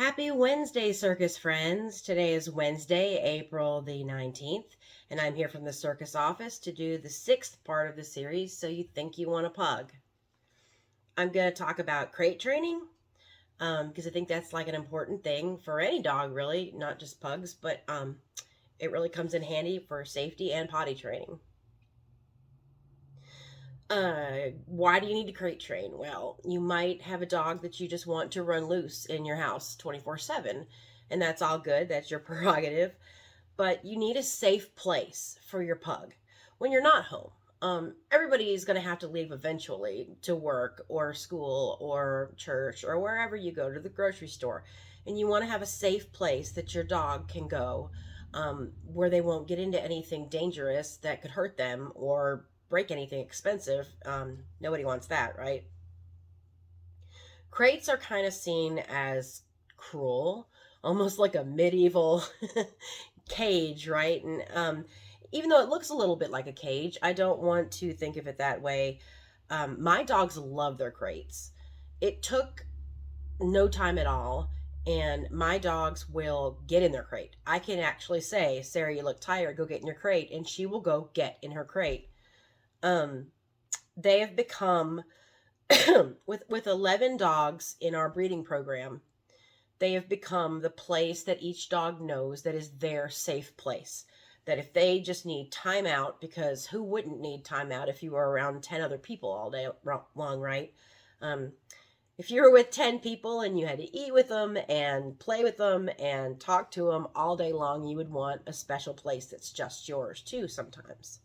Happy Wednesday, circus friends. Today is Wednesday, April the 19th, and I'm here from the circus office to do the sixth part of the series, So You Think You Want a Pug. I'm going to talk about crate training because I think that's like an important thing for any dog, really, not just pugs, but it really comes in handy for safety and potty training. Why do you need to crate train? Well, you might have a dog that you just want to run loose in your house 24/7, and that's all good. That's your prerogative. But you need a safe place for your pug when you're not home. Everybody is going to have to leave eventually to work or school or church or wherever you go to the grocery store. And you want to have a safe place that your dog can go where they won't get into anything dangerous that could hurt them or break anything expensive. Nobody wants that, right? Crates are kind of seen as cruel, almost like a medieval cage, right? And even though it looks a little bit like a cage, I don't want to think of it that way. My dogs love their crates. It took no time at all, and my dogs will get in their crate. I can actually say, Sarah, you look tired, go get in your crate, and she will go get in her crate. Um, they have become with 11 dogs in our breeding program, they have become the place that each dog knows that is their safe place. That if they just need time out, because who wouldn't need time out if you were around 10 other people all day long, right? Um, if you were with 10 people and you had to eat with them and play with them and talk to them all day long, you would want a special place that's just yours too sometimes.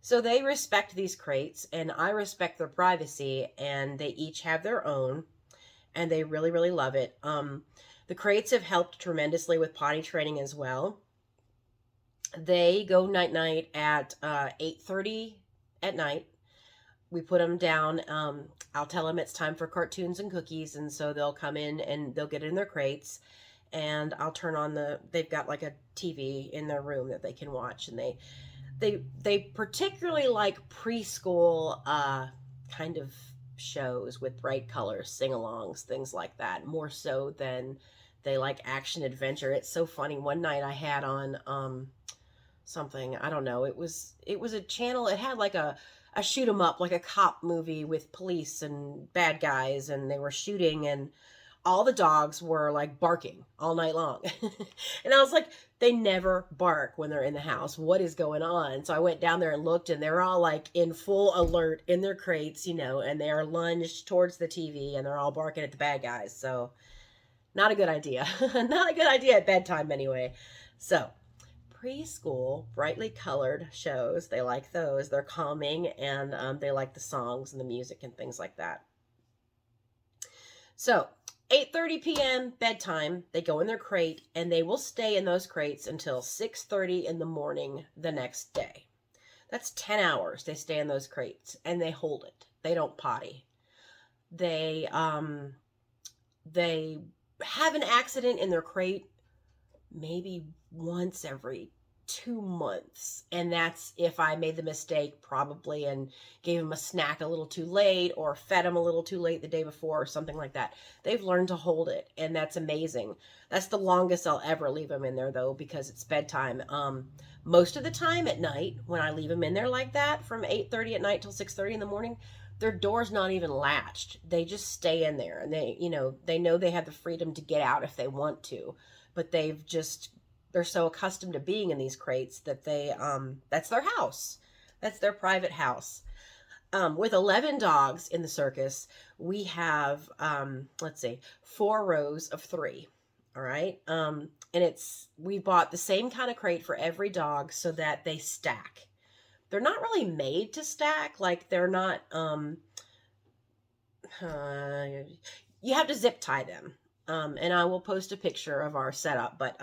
So they respect these crates, and I respect their privacy, and they each have their own, and they really, really love it. The crates have helped tremendously with potty training as well. They go night night at 8:30 at night. We put them down. I'll tell them it's time for cartoons and cookies, and so they'll come in and they'll get in their crates, and I'll turn on they've got like a TV in their room that they can watch, and they particularly like preschool kind of shows with bright colors, sing-alongs, things like that, more so than they like action adventure. It's so funny. One night I had on something, I don't know, it was a channel. It had like a shoot 'em up, like a cop movie with police and bad guys, and they were shooting, and all the dogs were like barking all night long. And I was like, they never bark when they're in the house. What is going on? So I went down there and looked, and they're all like in full alert in their crates, and they are lunged towards the TV, and they're all barking at the bad guys. So not a good idea. Not a good idea at bedtime anyway. So preschool, brightly colored shows, they like those. They're calming, and they like the songs and the music and things like that. So 8:30 p.m. bedtime, they go in their crate, and they will stay in those crates until 6:30 in the morning the next day. That's 10 hours they stay in those crates, and they hold it. They don't potty. They have an accident in their crate maybe once every 2 months. And that's if I made the mistake, probably, and gave him a snack a little too late or fed him a little too late the day before or something like that. They've learned to hold it, and that's amazing. That's the longest I'll ever leave them in there, though, because it's bedtime. Most of the time at night, when I leave them in there like that, from 8:30 at night till 6:30 in the morning, their door's not even latched. They just stay in there, and they know they have the freedom to get out if they want to, but they're so accustomed to being in these crates that that's their house. That's their private house. With 11 dogs in the circus, we have, let's see, 4 rows of 3. All right. And we bought the same kind of crate for every dog so that they stack. They're not really made to stack. Like, they're not, uh, you have to zip tie them. And I will post a picture of our setup, but,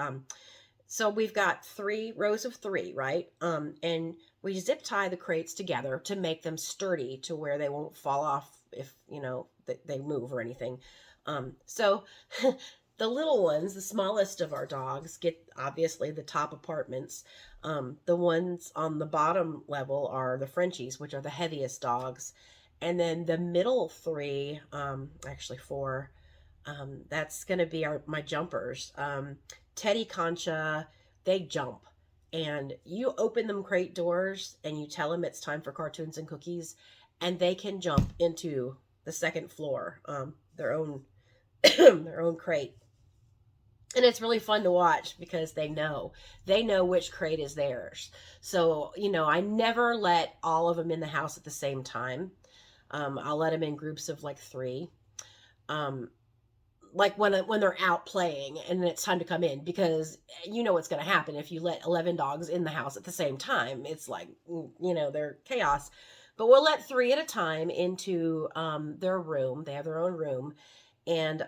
so we've got 3 rows of 3, right? And we zip tie the crates together to make them sturdy to where they won't fall off if, they move or anything. So the little ones, the smallest of our dogs, get obviously the top apartments. The ones on the bottom level are the Frenchies, which are the heaviest dogs. And then the middle 3, actually 4, That's going to be my jumpers. Teddy, Concha, they jump. And you open them crate doors and you tell them it's time for cartoons and cookies, and they can jump into the second floor, their own their own crate. And it's really fun to watch because they know which crate is theirs. So, I never let all of them in the house at the same time. I'll let them in groups of like three. Um, like when they're out playing and it's time to come in, because you know what's going to happen if you let 11 dogs in the house at the same time. It's like, they're chaos. But we'll let three at a time into their room. They have their own room, and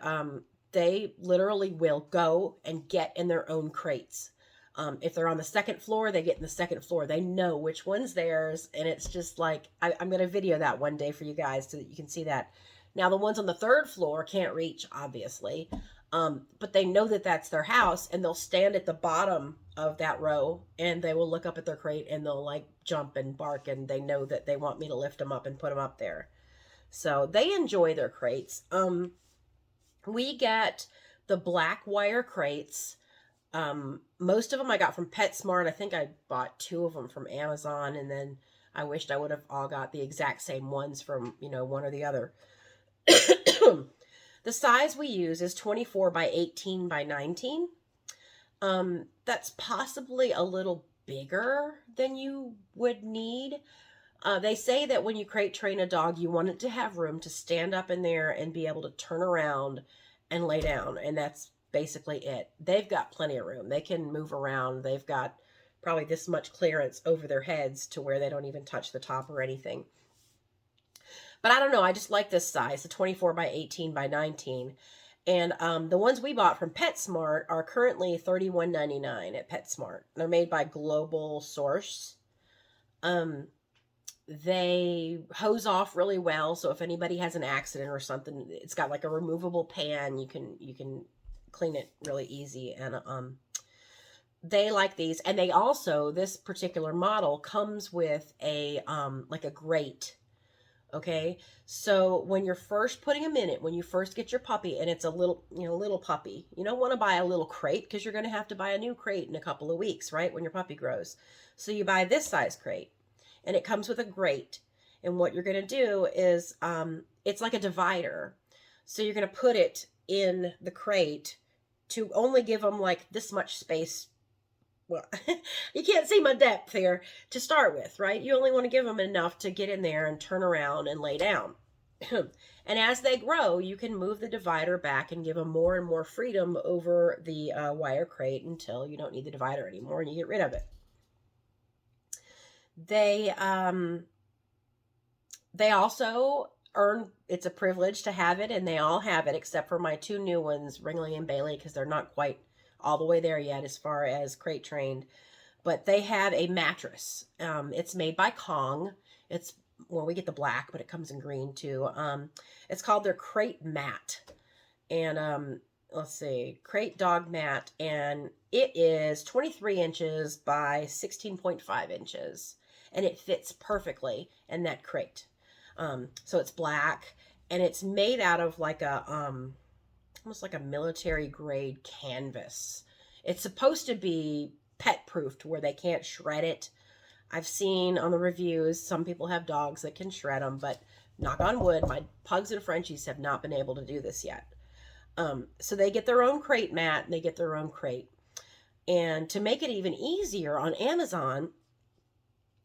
they literally will go and get in their own crates. If they're on the second floor, they get in the second floor. They know which one's theirs, and it's just like, I'm going to video that one day for you guys so that you can see that. Now, the ones on the third floor can't reach, obviously, but they know that that's their house, and they'll stand at the bottom of that row, and they will look up at their crate, and they'll like jump and bark, and they know that they want me to lift them up and put them up there. So they enjoy their crates. We get the black wire crates. Most of them I got from PetSmart. I think I bought 2 of them from Amazon, and then I wished I would have all got the exact same ones from, one or the other. The size we use is 24 by 18 by 19. That's possibly a little bigger than you would need. They say that when you crate train a dog, you want it to have room to stand up in there and be able to turn around and lay down. And that's basically it. They've got plenty of room. They can move around. They've got probably this much clearance over their heads to where they don't even touch the top or anything. But I don't know. I just like this size, the 24 by 18 by 19. And the ones we bought from PetSmart are currently $31.99 at PetSmart. They're made by Global Source. They hose off really well, so if anybody has an accident or something, it's got like a removable pan. You can clean it really easy. And they like these. And they also, this particular model comes with a like a grate. Okay, so when you're first putting them in it, when you first get your puppy, and it's a little puppy, you don't want to buy a little crate, because you're going to have to buy a new crate in a couple of weeks, right, when your puppy grows. So you buy this size crate, and it comes with a grate. And what you're going to do is, it's like a divider. So you're going to put it in the crate to only give them like this much space. Well, you can't see my depth here to start with, right? You only want to give them enough to get in there and turn around and lay down. And as they grow, you can move the divider back and give them more and more freedom over the wire crate until you don't need the divider anymore and you get rid of it. They also earn, it's a privilege to have it, and they all have it except for my 2 new ones, Ringley and Bailey, because they're not quite all the way there yet as far as crate trained. But they have a mattress. It's made by Kong. We get the black, but it comes in green too. It's called their crate mat. And let's see, crate dog mat. And it is 23 inches by 16.5 inches. And it fits perfectly in that crate. So it's black, and it's made out of like almost like a military grade canvas. It's supposed to be pet proofed where they can't shred it. I've seen on the reviews, some people have dogs that can shred them, but knock on wood, my pugs and Frenchies have not been able to do this yet. So they get their own crate mat, and they get their own crate. And to make it even easier, on Amazon,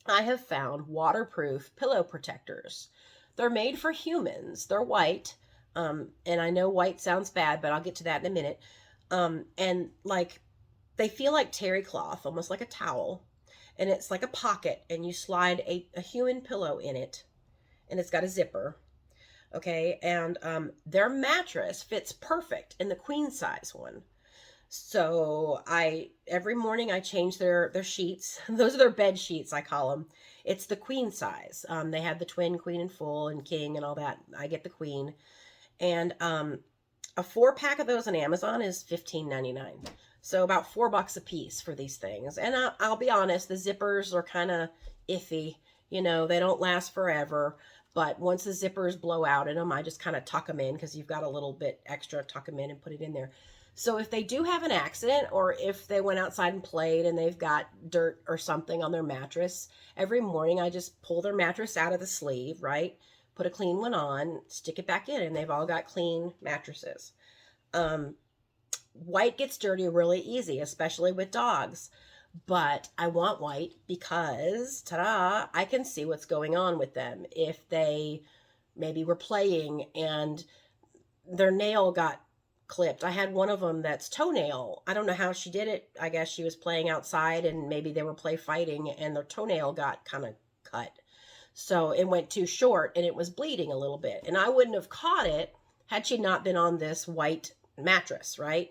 I have found waterproof pillow protectors. They're made for humans. They're white. And I know white sounds bad, but I'll get to that in a minute. And like, they feel like terry cloth, almost like a towel. And it's like a pocket, and you slide a human pillow in it, and it's got a zipper. Okay. And their mattress fits perfect in the queen size one. So every morning I change their sheets. Those are their bed sheets, I call them. It's the queen size. They have the twin, queen, and full, and king, and all that. I get the queen. And a 4-pack of those on Amazon is $15.99. So about $4 a piece for these things. And I'll be honest, the zippers are kind of iffy. They don't last forever. But once the zippers blow out in them, I just kind of tuck them in because you've got a little bit extra, tuck them in and put it in there. So if they do have an accident, or if they went outside and played and they've got dirt or something on their mattress, every morning I just pull their mattress out of the sleeve, right? Put a clean one on, stick it back in, and they've all got clean mattresses. Um, White gets dirty really easy, especially with dogs. But I want white because, ta-da, I can see what's going on with them. If they maybe were playing and their nail got clipped. I had one of them that's toenail. I don't know how she did it. I guess she was playing outside and maybe they were play fighting and their toenail got kind of cut. So it went too short and it was bleeding a little bit. And I wouldn't have caught it had she not been on this white mattress, right?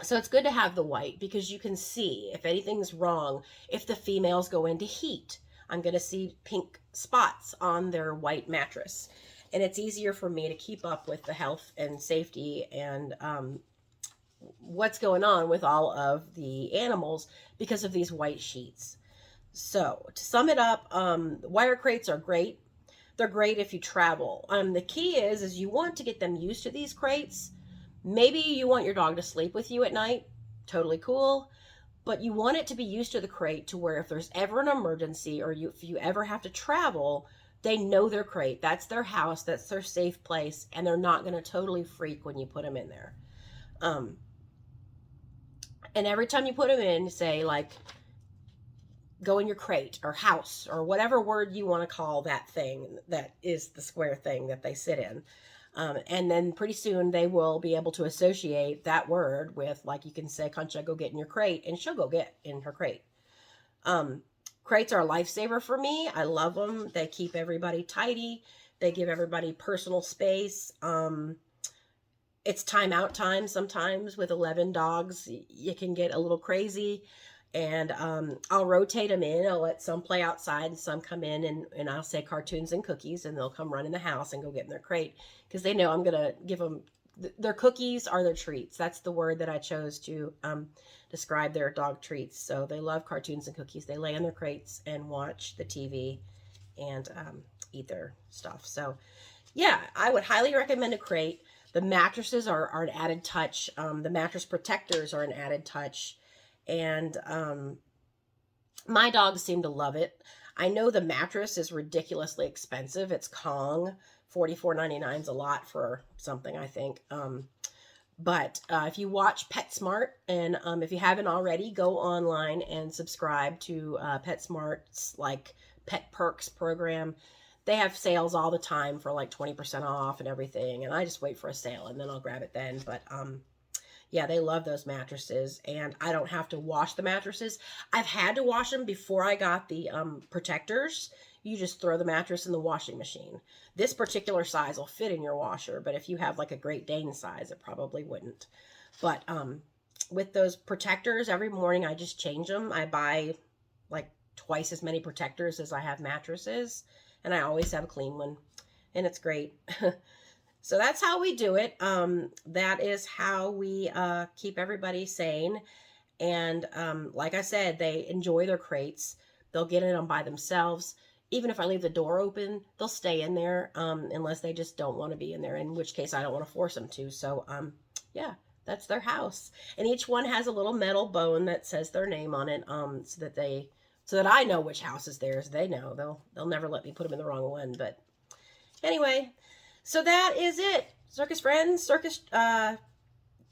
So it's good to have the white because you can see if anything's wrong. If the females go into heat, I'm going to see pink spots on their white mattress. And it's easier for me to keep up with the health and safety and what's going on with all of the animals because of these white sheets. So to sum it up, wire crates are great. They're great if you travel. The key is you want to get them used to these crates. Maybe you want your dog to sleep with you at night. Totally cool. But you want it to be used to the crate to where if there's ever an emergency or if you ever have to travel, they know their crate. That's their house. That's their safe place. And they're not going to totally freak when you put them in there. And every time you put them in, say like, go in your crate or house or whatever word you want to call that thing that is the square thing that they sit in. And then pretty soon they will be able to associate that word with, like, you can say, Concha, go get in your crate, and she'll go get in her crate. Crates are a lifesaver for me. I love them. They keep everybody tidy. They give everybody personal space. It's timeout time sometimes with 11 dogs. You can get a little crazy. And I'll rotate them in. I'll let some play outside and some come in, and I'll say cartoons and cookies, and they'll come run in the house and go get in their crate because they know I'm going to give them their cookies are their treats. That's the word that I chose to describe their dog treats. So they love cartoons and cookies. They lay in their crates and watch the TV and eat their stuff. So yeah, I would highly recommend a crate. The mattresses are an added touch. The mattress protectors are an added touch. And my dogs seem to love it. I know the mattress is ridiculously expensive. It's Kong. $44.99 is a lot for something, I think. But if you watch PetSmart, and if you haven't already, go online and subscribe to PetSmart's like Pet Perks program. They have sales all the time for like 20% off and everything. And I just wait for a sale and then I'll grab it then. But yeah, they love those mattresses, and I don't have to wash the mattresses. I've had to wash them before I got the protectors. You just throw the mattress in the washing machine. This particular size will fit in your washer, but if you have like a Great Dane size, it probably wouldn't. But with those protectors, every morning I just change them. I buy like twice as many protectors as I have mattresses, and I always have a clean one, and it's great. So that's how we do it. That is how we keep everybody sane. And like I said, they enjoy their crates. They'll get in them by themselves. Even if I leave the door open, they'll stay in there unless they just don't want to be in there, in which case I don't want to force them to. So yeah, that's their house. And each one has a little metal bone that says their name on it so that I know which house is theirs. They know. They'll never let me put them in the wrong one. But anyway, so that is it, circus friends, circus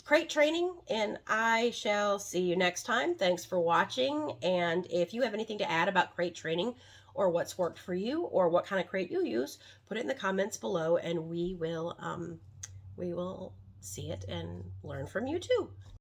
crate training, and I shall see you next time. Thanks for watching, and if you have anything to add about crate training or what's worked for you or what kind of crate you use, put it in the comments below, and we will see it and learn from you too.